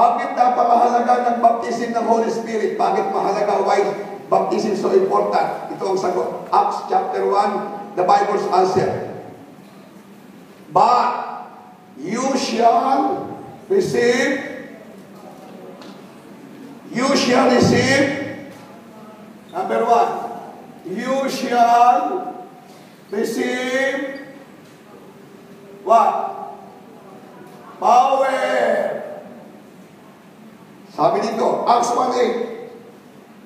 Bakit napakahalaga ng baptism ng Holy Spirit? Bakit mahalaga? Why baptism so important? Ito ang sagot. Acts chapter 1, the Bible's answer. But you shall receive number 1, you shall receive what? Power. Sabi dito, Acts 1:8,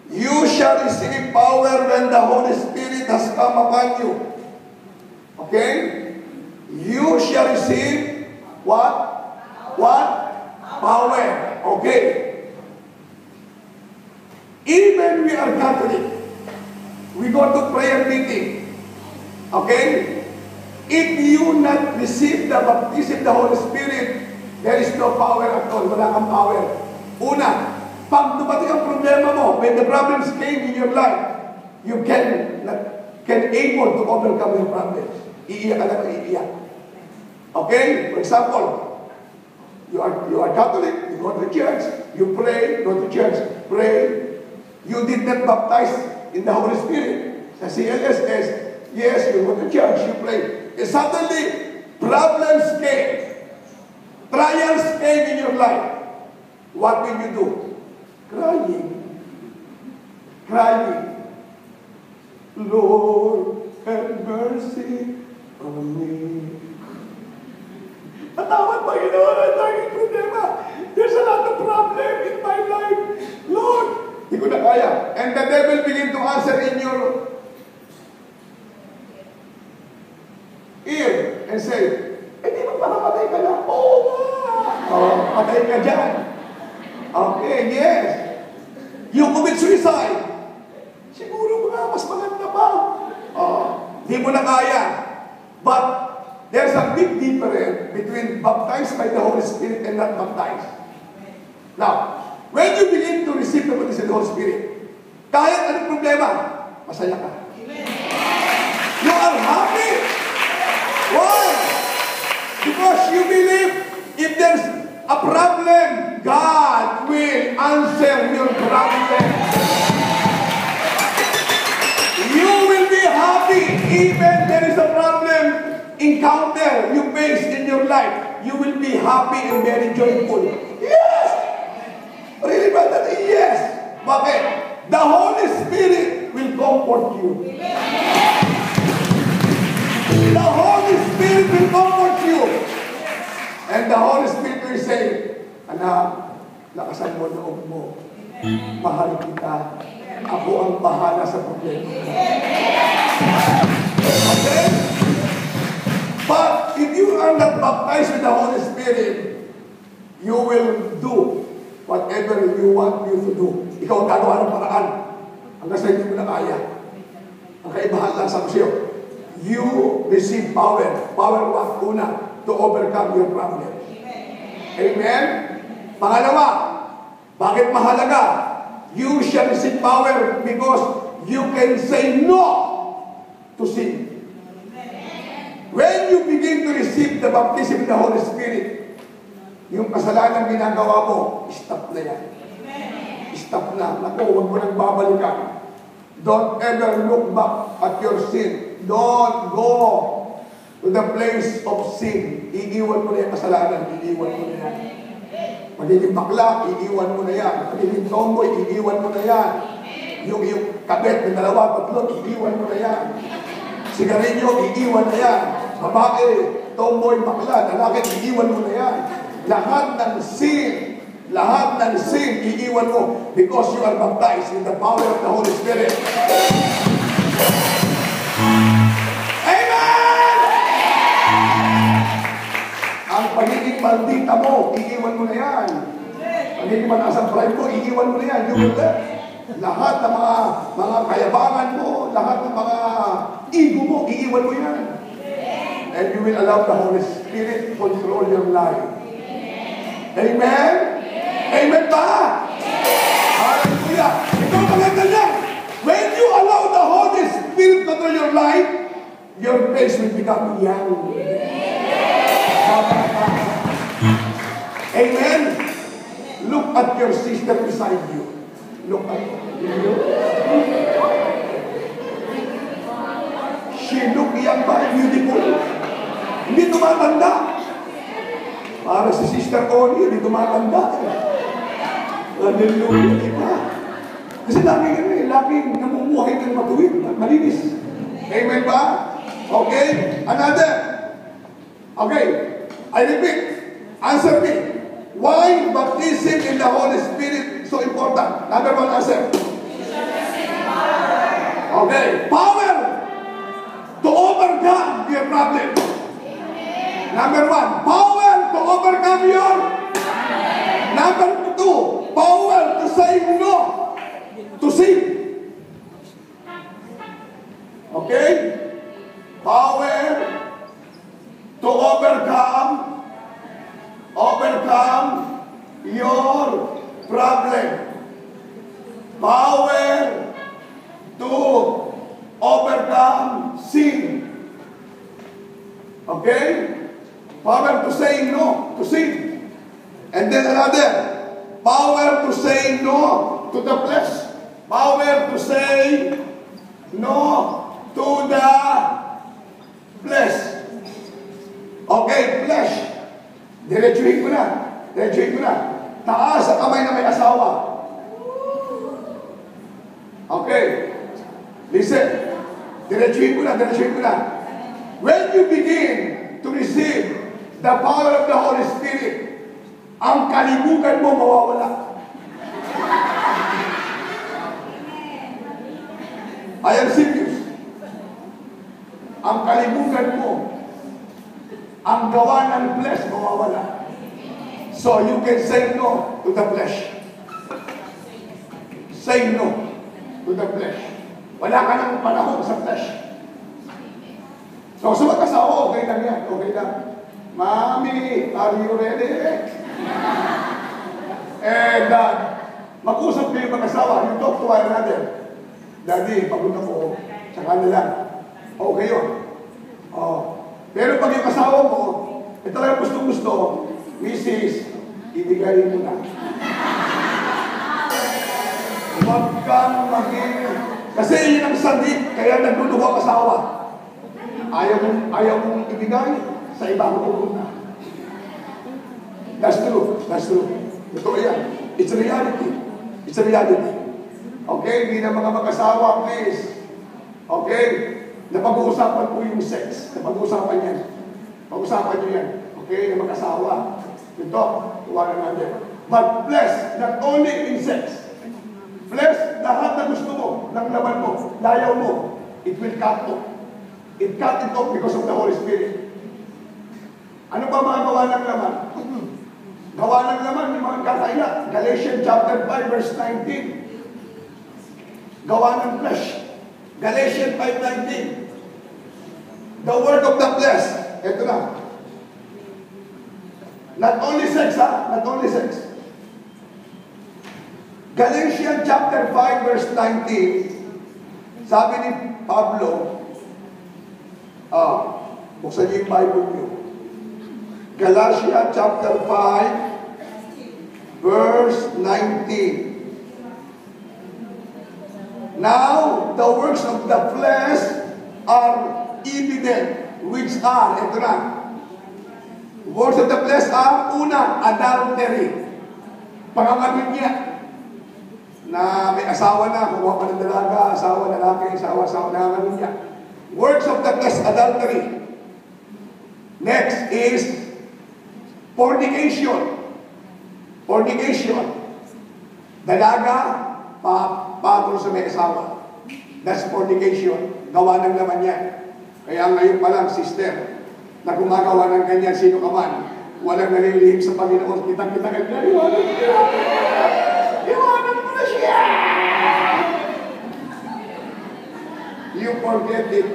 you shall receive power when the Holy Spirit has come upon you. Okay? You shall receive what? What? Power. Okay. Even we are Catholic, we go to prayer meeting. Okay? If you not receive the baptism of the Holy Spirit, there is no power at all. Wala kang power. Una, pag dumating ang problema mo, when the problems came in your life, you can able to overcome your problems. Iiyak ka lang, iiyak. Okay? For example, you are Catholic, you go to church, you pray, go to church, pray. You did not baptize in the Holy Spirit. Sa CLSS, yes, you go to church, you pray. And suddenly, problems came. Trials came in your life. What will you do? Crying. Crying. Lord, have mercy on me. Patawad, Panginoon, ang tanging problema. There's a lot of problem in my life. Lord, hindi ko na kaya. And the devil begin to answer in your ear and say, di ba patay ka na? Oo nga. Patay ka dyan. Okay, yes. You commit suicide. Siguro nga, mas maganda pa. Hindi mo na kaya. But there's a big difference between baptized by the Holy Spirit and not baptized. Now, when you begin to receive the baptism of the Holy Spirit, kahit anong problema, masaya ka. You are happy. Why? Because you believe if there's a problem, God will answer your problem. You will be happy even there is a problem encounter you face in your life. You will be happy and very joyful. Yes! Really ba that? Yes. Bakit? The Holy Spirit will comfort you. The Holy Spirit will comfort you. And the Holy Spirit will say, anak, lakasan mo loob mo. Mahal kita. Ako ang bahala sa problema. Okay? But if you are not baptized with the Holy Spirit, you will do whatever you want you to do. Ikaw ang gagawa ng paraan. Hanggang sa hindi mo na kaya. Ang kaibahan lang sa museo. You receive power. Power what? Una, to overcome your problem. Amen? Pangalawa, bakit mahalaga? You shall receive power because you can say no to sin. When you begin to receive the baptism of the Holy Spirit, yung kasalanan ginagawa mo, stop na yan. Stop na. Naku, huwag mo nang babalikan. Don't ever look back at your sin. Don't go to the place of sin. Iiwan mo na yung kasalanan. Iiwan mo na yan. Magiging bakla, iiwan mo na yan. Magiging tomboy, iiwan mo na yan. Yung kabet na 2, 3, iiwan mo na yan. Sigarilyo, iiwan na yan. Babae, tomboy, bakla, lalaki, iiwan mo na yan. Lahat ng sin, iiwan mo because you are baptized in the power of the Holy Spirit. Amen! Ang pagiging maldita mo, iiwan mo na yan. Pagiging mataas ang pride mo, iiwan mo na yan. You will let lahat ng mga kayabangan mo, lahat ng mga ego mo, iiwan mo yan. And you will allow the Holy Spirit to control your life. Amen? Amen ba? Hallelujah! Ito ang maganda niya. When you allow the Holy Spirit to control your life, your face will become young. Amen? Look at your sister beside you. Look at her. She look young ba? Beautiful. Hindi tumatanda. Para si Sister Connie, hindi tumatanda. Hallelujah, diba? Kasi laging namumuhay ng matuwid, malinis. Amen ba? Okay? Another. Okay. I repeat. Answer me. Why baptism in the Holy Spirit so important? Number one answer. Okay. Power to overcome your problem. Number one. Power to overcome your. Number two. Power to say no. To sin. Okay? Power to overcome your problem. Power to overcome sin. Okay? Power to say no to sin. And then another. Power to say no to the flesh. Power to say no to the flesh. Okay, flesh. Diretsuhin ko na. Taas sa kamay na may asawa. Okay. Listen. Diretsuhin ko na. When you begin to receive the power of the Holy Spirit, ang kalibugan mo mawawala. I am serious. Ang kalibugan mo, ang gawa ng flesh mawawala. So you can say no to the flesh. Say no to the flesh. Wala ka ng panahon sa flesh. So sa mag-asawa, okay lang yan. Okay lang. Mami, are you ready? And mag-usap kayo mag-asawa. You talk to one another. Daddy, pagod ako. Tsaka na lang. Okay yun. Oh. Pero pag yung asawa mo, ito lang gusto-gusto, Mrs., ibigay mo na. Huwag kang maging... Kasi yun ang sandik, kaya nagludugo asawa. Ayaw mong ibigay, sa ibang pupunta. That's true. Totoo yan. It's a reality. Okay? Hindi na mga mag-asawa, please. Okay? Napag-uusapan po yung sex. Napag-uusapan yan. Pag-usapan nyo yan. Okay? Na mag-asawa. Ito, one another. But flesh, not only in sex. Flesh, lahat na gusto mo, ng laman mo, layaw mo, it will cut off. It cut it off because of the Holy Spirit. Ano ba mga gawa ng laman? Gawa ng laman, yung mga kakaiyak. Galatians chapter 5, verse 19. Gawa ng flesh. Galatians 5:19. The word of the flesh. Ito na. Not only sex, Not only sex. Galatians chapter 5, verse 19. Sabi ni Pablo, buksan niyo yung Bible niyo. Galatians chapter 5, verse 19. Now, the works of the flesh are evident, which are, ito na, works of the flesh are, una, adultery. Pangangamin niya, na may asawa na, kumuha pa ng dalaga, asawa, lalaki, asawa, nangangamin niya. Works of the flesh, adultery. Next is fornication. Dalaga, patol sa may asawa. That's fornication. Gawa ng naman yan. Kaya ngayon pa lang, sister, na gumagawa ng ganyan, sino ka man, walang nalilihim sa Panginoon. Kitang-kita ganyan. Iwanan mo na siya! You forget it.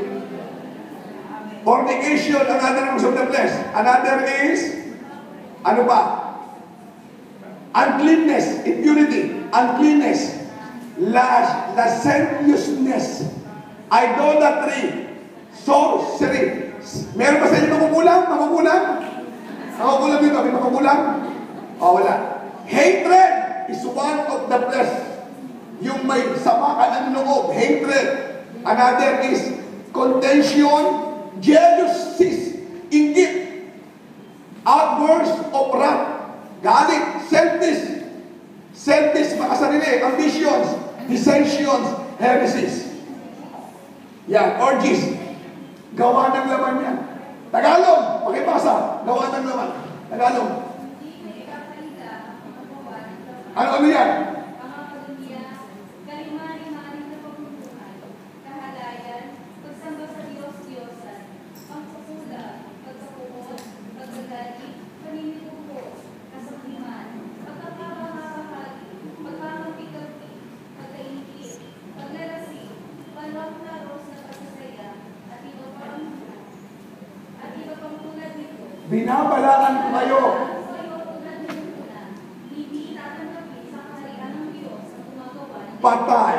Fornication, another works of the flesh. Another is, ano ba? Uncleanness, impurity, uncleanness, lasciviousness, idolatry, sorcery. Meron ba sa inyo makukulang? Makukulang dito, may makukulang? O, wala. Hatred, the flesh. Yung may sama ka ng loob, hatred. Another is contention, jealousies, inggit, outbursts of wrath, galit, selfish, makasarili, ambitions, dissensions, heresies. Yan, orgies. Gawa ng laman yan. Tagalog, pakipasa, gawa ng laman. Tagalog. Ano yan? Binabalaan ko kayo. Patay,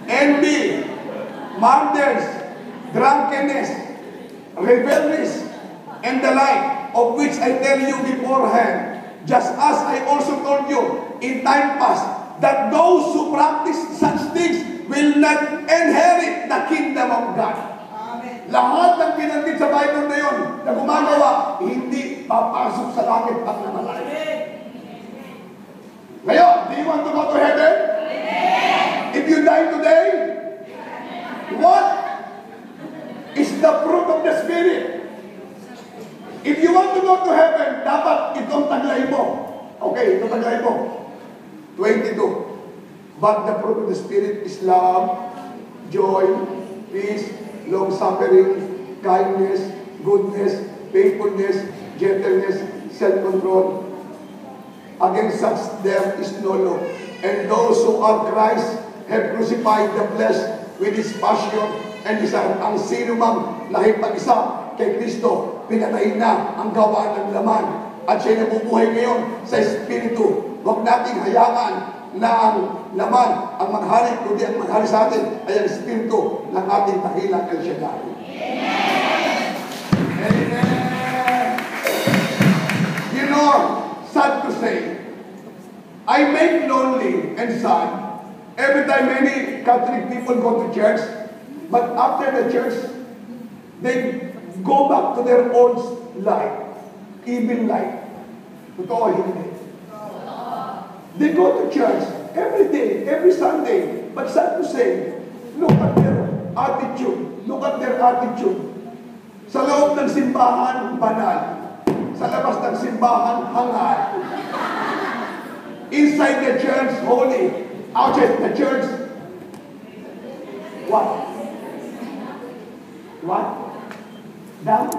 envy, murders, drunkenness, revelries, and the like, of which I tell you beforehand, just as I also told you in time past, that those who practice such things will not inherit the kingdom of God. Lahat ng pinanggit sa Bible na yun, na gumagawa, hindi papasok sa langit at namatay. Ngayon, do you want to go to heaven? If you die today, what is the fruit of the Spirit? If you want to go to heaven, dapat itong taglay mo. Okay, itong taglay mo. 22. But the fruit of the Spirit is love, joy, peace, long-suffering, kindness, goodness, faithfulness, gentleness, self-control. Against such there is no law. And those who are Christ have crucified the flesh with its passion and desire. Ang sino mang nakipag-isa kay Kristo, pinatay na ang gawa ng laman. At siya nabubuhay ngayon sa Espiritu. Huwag nating hayaan na ang laman, ang maghari, kundi ang maghari sa atin ay ang Espiritu ng ating dakilang El Shaddai. Amen. You know, sad to say, I make lonely and sad every time many Catholic people go to church, but after the church, they go back to their old life, evil life. Totoo, hindi. They go to church every day, every Sunday, but sad to say, look at their attitude. Look at their attitude. Sa loob ng simbahan, banal. Sa labas ng simbahan, hangal. Inside the church, holy. Outside the church, what? What? Down?